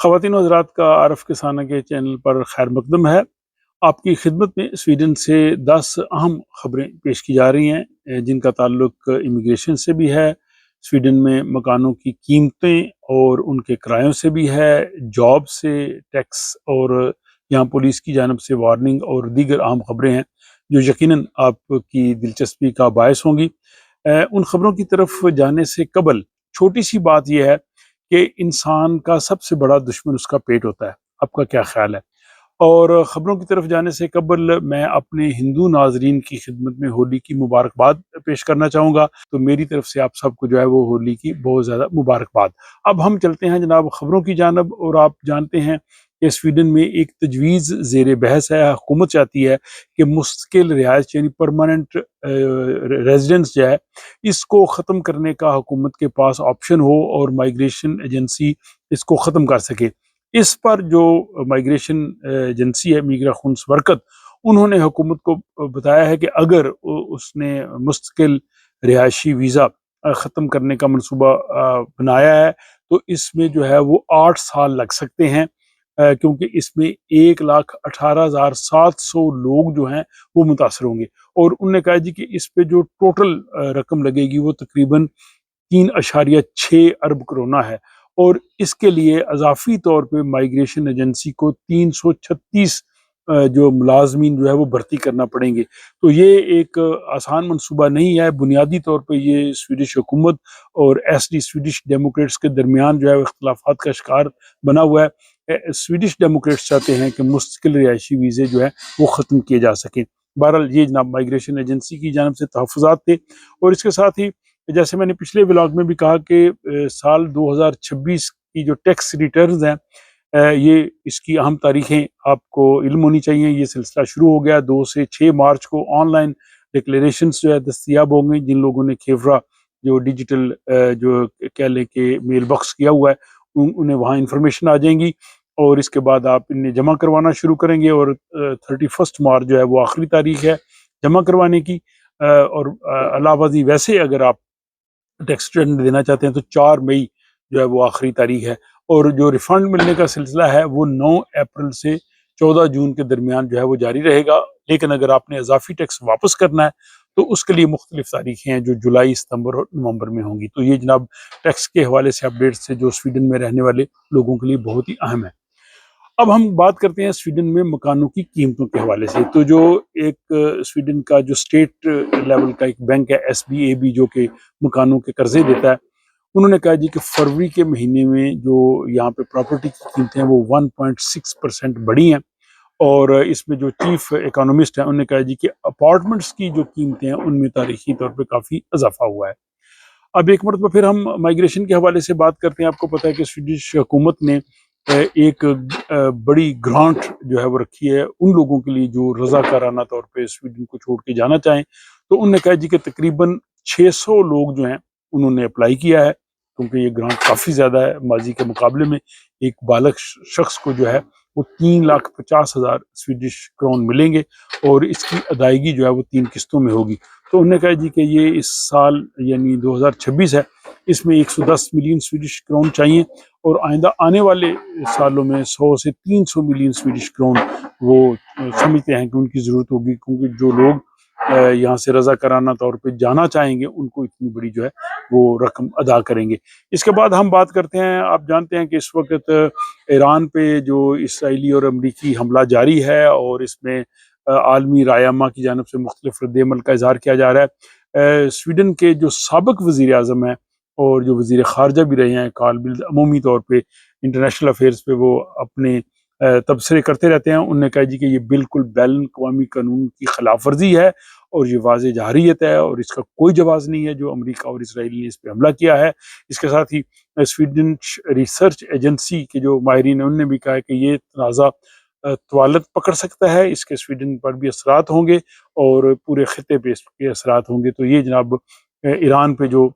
خواتین و حضرات کا عارف کسانہ کے چینل پر خیر مقدم ہے۔ آپ کی خدمت میں سویڈن سے 10 اہم خبریں پیش کی جا رہی ہیں جن کا تعلق امیگریشن سے بھی ہے، سویڈن میں مکانوں کی قیمتیں اور ان کے کرایوں سے بھی ہے، جاب سے، ٹیکس اور یہاں پولیس کی جانب سے وارننگ اور دیگر اہم خبریں ہیں جو یقیناً آپ کی دلچسپی کا باعث ہوں گی۔ ان خبروں کی طرف جانے سے قبل چھوٹی سی بات یہ ہے کہ انسان کا سب سے بڑا دشمن اس کا پیٹ ہوتا ہے۔ آپ کا کیا خیال ہے؟ اور خبروں کی طرف جانے سے قبل میں اپنے ہندو ناظرین کی خدمت میں ہولی کی مبارکباد پیش کرنا چاہوں گا، تو میری طرف سے آپ سب کو جو ہے وہ ہولی کی بہت زیادہ مبارکباد۔ اب ہم چلتے ہیں جناب خبروں کی جانب، اور آپ جانتے ہیں کہ سویڈن میں ایک تجویز زیر بحث ہے۔ حکومت چاہتی ہے کہ مستقل رہائش یعنی پرماننٹ ریزیڈنس جو ہے اس کو ختم کرنے کا حکومت کے پاس آپشن ہو اور مائیگریشن ایجنسی اس کو ختم کر سکے۔ اس پر جو مائیگریشن ایجنسی ہے میگرا خونس ورکت، انہوں نے حکومت کو بتایا ہے کہ اگر اس نے مستقل رہائشی ویزا ختم کرنے کا منصوبہ بنایا ہے تو اس میں جو ہے وہ 8 سال لگ سکتے ہیں، کیونکہ اس میں 1,18,700 لوگ جو ہیں وہ متاثر ہوں گے۔ اور انہوں نے کہا جی کہ اس پہ جو ٹوٹل رقم لگے گی وہ تقریباً 3.6 ارب کرونا ہے، اور اس کے لیے اضافی طور پہ مائیگریشن ایجنسی کو 336 جو ملازمین جو ہے وہ بھرتی کرنا پڑیں گے۔ تو یہ ایک آسان منصوبہ نہیں ہے۔ بنیادی طور پہ یہ سویڈش حکومت اور سویڈش ڈیموکریٹس کے درمیان جو ہے اختلافات کا شکار بنا ہوا ہے۔ سویڈش ڈیموکریٹس چاہتے ہیں کہ مستقل رہائشی ویزے جو ہے وہ ختم کیے جا سکیں۔ بہرحال یہ جناب مائیگریشن ایجنسی کی جانب سے تحفظات تھے، اور اس کے ساتھ ہی جیسے میں نے پچھلے ولاگ میں بھی کہا کہ سال 2026 کی جو ٹیکس ریٹرنز ہیں، یہ اس کی اہم تاریخیں آپ کو علم ہونی چاہیے۔ یہ سلسلہ شروع ہو گیا 2 سے 6 مارچ کو آن لائن ڈکلیریشنز جو ہے دستیاب ہوں گے۔ جن لوگوں نے کھیفرا جو ڈیجیٹل جو کہہ لیں کہ میل باکس کیا ہوا ہے انہیں وہاں انفارمیشن آ جائیں گی، اور اس کے بعد آپ انہیں جمع کروانا شروع کریں گے، اور 31 مارچ جو ہے وہ آخری تاریخ ہے جمع کروانے کی۔ اور علاوہ ازیں ویسے اگر آپ ٹیکس ریٹرن دینا چاہتے ہیں تو 4 مئی جو ہے وہ آخری تاریخ ہے، اور جو ریفنڈ ملنے کا سلسلہ ہے وہ 9 اپریل سے 14 جون کے درمیان جو ہے وہ جاری رہے گا۔ لیکن اگر آپ نے اضافی ٹیکس واپس کرنا ہے تو اس کے لیے مختلف تاریخیں ہیں جو جولائی، ستمبر اور نومبر میں ہوں گی۔ تو یہ جناب ٹیکس کے حوالے سے اپڈیٹس سے جو سویڈن میں رہنے والے لوگوں کے لیے بہت ہی اہم ہے۔ اب ہم بات کرتے ہیں سویڈن میں مکانوں کی قیمتوں کے حوالے سے۔ تو جو ایک سویڈن کا جو اسٹیٹ لیول کا ایک بینک ہے SBAB، جو کہ مکانوں کے قرضے دیتا ہے، انہوں نے کہا جی کہ فروری کے مہینے میں جو یہاں پہ پراپرٹی کی قیمتیں ہیں وہ 1.6% بڑھی ہیں، اور اس میں جو چیف اکانومسٹ ہیں انہوں نے کہا جی کہ اپارٹمنٹس کی جو قیمتیں ہیں ان میں تاریخی طور پہ کافی اضافہ ہوا ہے۔ اب ایک مرتبہ پھر ہم مائیگریشن کے حوالے سے بات کرتے ہیں۔ آپ کو پتہ ہے کہ سویڈش حکومت نے ایک بڑی گرانٹ جو ہے وہ رکھی ہے ان لوگوں کے لیے جو رضاکارانہ طور پہ سویڈن کو چھوڑ کے جانا چاہیں۔ تو انہوں نے کہا جی کہ تقریباً 600 لوگ جو ہیں انہوں نے اپلائی کیا ہے، کیونکہ یہ گرانٹ کافی زیادہ ہے ماضی کے مقابلے میں۔ ایک بالغ شخص کو جو ہے وہ 3,50,000 سویڈش کرون ملیں گے، اور اس کی ادائیگی جو ہے وہ 3 قسطوں میں ہوگی۔ تو انہوں نے کہا جی کہ یہ اس سال یعنی 2026 ہے، اس میں 110 ملین سویڈش کرون چاہیے، اور آئندہ آنے والے سالوں میں 100 سے 300 ملین سویڈش کرون وہ سمجھتے ہیں کہ ان کی ضرورت ہوگی، کیونکہ جو لوگ یہاں سے رضاکارانہ طور پہ جانا چاہیں گے ان کو اتنی بڑی جو ہے وہ رقم ادا کریں گے۔ اس کے بعد ہم بات کرتے ہیں، آپ جانتے ہیں کہ اس وقت ایران پہ جو اسرائیلی اور امریکی حملہ جاری ہے، اور اس میں عالمی رائے عامہ کی جانب سے مختلف رد عمل کا اظہار کیا جا رہا ہے۔ سویڈن کے جو سابق وزیر اعظم ہیں اور جو وزیر خارجہ بھی رہے ہیں کارل بلد، عمومی طور پہ انٹرنیشنل افیئرز پہ وہ اپنے تبصرے کرتے رہتے ہیں۔ انہوں نے کہا جی کہ یہ بالکل بین الاقوامی قانون کی خلاف ورزی ہے، اور یہ واضح جارحیت ہے، اور اس کا کوئی جواز نہیں ہے جو امریکہ اور اسرائیل نے اس پہ حملہ کیا ہے۔ اس کے ساتھ ہی سویڈن ریسرچ ایجنسی کے جو ماہرین ہیں انہوں نے بھی کہا ہے کہ یہ تنازع طوالت پکڑ سکتا ہے، اس کے سویڈن پر بھی اثرات ہوں گے اور پورے خطے پہ اس کے اثرات ہوں گے۔ تو یہ جناب ایران پہ جو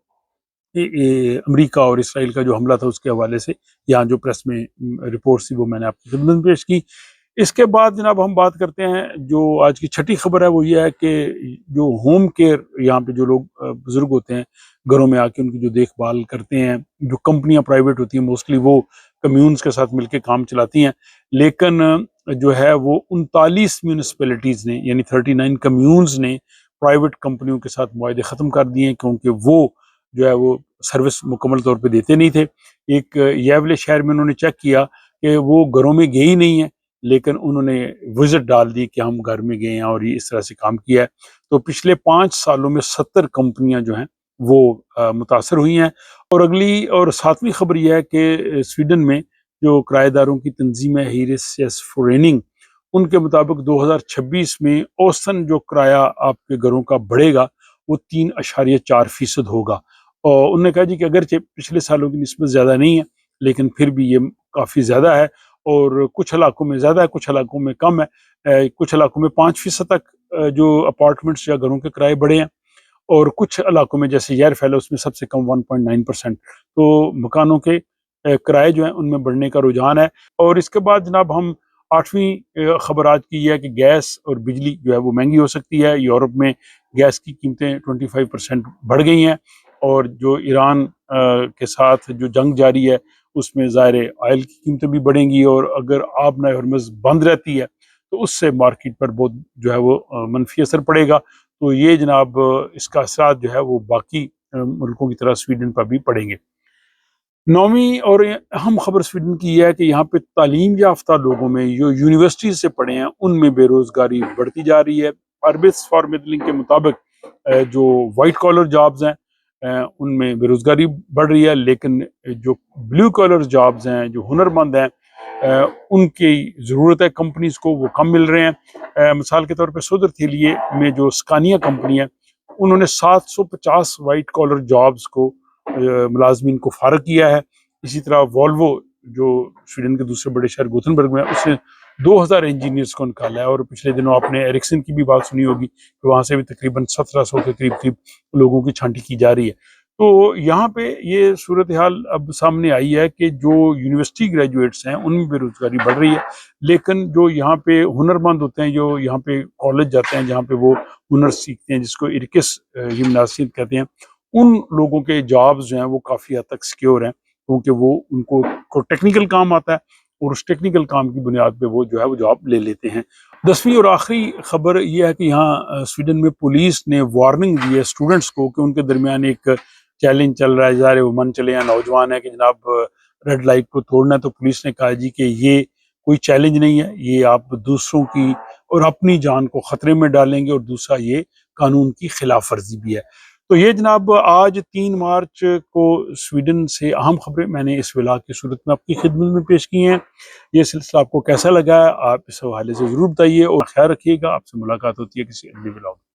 امریکہ اور اسرائیل کا جو حملہ تھا اس کے حوالے سے یہاں جو پریس میں رپورٹ تھی وہ میں نے آپ کی خدمت میں پیش کی۔ اس کے بعد جناب ہم بات کرتے ہیں جو آج کی چھٹی خبر ہے، وہ یہ ہے کہ جو ہوم کیئر یہاں پہ جو لوگ بزرگ ہوتے ہیں گھروں میں آ کے ان کی جو دیکھ بھال کرتے ہیں، جو کمپنیاں پرائیویٹ ہوتی ہیں موسٹلی وہ کمیونز کے ساتھ مل کے کام چلاتی ہیں، لیکن جو ہے وہ 39 میونسپلٹیز نے یعنی 39 کمیونز نے پرائیویٹ کمپنیوں کے ساتھ معاہدے ختم کر دیے ہیں، کیونکہ وہ جو ہے وہ سروس مکمل طور پہ دیتے نہیں تھے۔ ایک یاولے شہر میں انہوں نے چیک کیا کہ وہ گھروں میں گئے ہی نہیں ہیں، لیکن انہوں نے وزٹ ڈال دی کہ ہم گھر میں گئے ہیں اور یہ اس طرح سے کام کیا ہے۔ تو پچھلے 5 سالوں میں 70 کمپنیاں جو ہیں وہ متاثر ہوئی ہیں۔ اور اگلی اور ساتویں خبر یہ ہے کہ سویڈن میں جو کرایہ داروں کی تنظیم ہے ہیریسیس فوریننگ، ان کے مطابق 2026 میں اوسطاً جو کرایہ آپ کے گھروں کا بڑھے گا وہ 3.4% ہوگا۔ اور انہوں نے کہا جی کہ اگرچہ پچھلے سالوں کی نسبت زیادہ نہیں ہے، لیکن پھر بھی یہ کافی زیادہ ہے، اور کچھ علاقوں میں زیادہ ہے، کچھ علاقوں میں کم ہے۔ کچھ علاقوں میں 5% تک جو اپارٹمنٹس یا گھروں کے کرائے بڑھے ہیں، اور کچھ علاقوں میں جیسے یار فیلو اس میں سب سے کم 1.9%۔ تو مکانوں کے کرائے جو ہیں ان میں بڑھنے کا رجحان ہے۔ اور اس کے بعد جناب ہم 8ویں خبر آج کی یہ ہے کہ گیس اور بجلی جو ہے وہ مہنگی ہو سکتی ہے۔ یورپ میں گیس کی قیمتیں 25% بڑھ گئی ہیں، اور جو ایران کے ساتھ جو جنگ جاری ہے اس میں ظاہر آئل کی قیمتیں بھی بڑھیں گی، اور اگر آب ہرمز بند رہتی ہے تو اس سے مارکیٹ پر بہت جو ہے وہ منفی اثر پڑے گا۔ تو یہ جناب اس کا اثرات جو ہے وہ باقی ملکوں کی طرح سویڈن پر بھی پڑیں گے۔ 9ویں اور اہم خبر سویڈن کی یہ ہے کہ یہاں پہ تعلیم یافتہ لوگوں میں جو یونیورسٹیز سے پڑھے ہیں ان میں بے روزگاری بڑھتی جا رہی ہے۔ اربس فار مدلنگ کے مطابق جو وائٹ کالر جابز ہیں ان میں بے روزگاری بڑھ رہی ہے، لیکن جو بلیو کالر جابز ہیں، جو ہنر مند ہیں، ان کی ضرورت ہے کمپنیز کو، وہ کم مل رہے ہیں۔ مثال کے طور پہ سودر تھیلیے میں جو اسکانیہ کمپنی ہے انہوں نے 750 وائٹ کالر جابز کو ملازمین کو فارغ کیا ہے۔ اسی طرح والوو جو سویڈن کے دوسرے بڑے شہر گوتھنبرگ میں، اس نے 2000 انجینئرز کو نکالا ہے، اور پچھلے دنوں آپ نے ایرکسن کی بھی بات سنی ہوگی کہ وہاں سے بھی تقریباً 1700 کے قریب لوگوں کی چھانٹی کی جا رہی ہے۔ تو یہاں پہ یہ صورتحال اب سامنے آئی ہے کہ جو یونیورسٹی گریجویٹس ہیں ان میں بے روزگاری بڑھ رہی ہے، لیکن جو یہاں پہ ہنر مند ہوتے ہیں، جو یہاں پہ کالج جاتے ہیں جہاں پہ وہ ہنر سیکھتے ہیں، جس کو ارکس جمناسیم کہتے ہیں، ان لوگوں کے جابز جو ہیں وہ کافی حد تک سیکیور ہیں، کیونکہ وہ ان کو ٹیکنیکل کام آتا ہے، اور اس ٹیکنیکل کام کی بنیاد پہ وہ جو ہے وہ جاب لے لیتے ہیں۔ 10ویں اور آخری خبر یہ ہے کہ یہاں سویڈن میں پولیس نے وارننگ دی ہے اسٹوڈنٹس کو کہ ان کے درمیان ایک چیلنج چل رہا ہے، ظاہر وہ من چلے ہیں نوجوان ہے کہ جناب ریڈ لائٹ کو توڑنا ہے، تو پولیس نے کہا جی کہ یہ کوئی چیلنج نہیں ہے، یہ آپ دوسروں کی اور اپنی جان کو خطرے میں ڈالیں گے، اور دوسرا یہ قانون کی خلاف ورزی بھی ہے۔ تو یہ جناب آج 3 مارچ کو سویڈن سے اہم خبریں میں نے اس ولاگ کی صورت میں آپ کی خدمت میں پیش کی ہیں۔ یہ سلسلہ آپ کو کیسا لگا ہے آپ اس حوالے سے ضرور بتائیے، اور خیال رکھیے گا۔ آپ سے ملاقات ہوتی ہے کسی اگلے ولاگ میں۔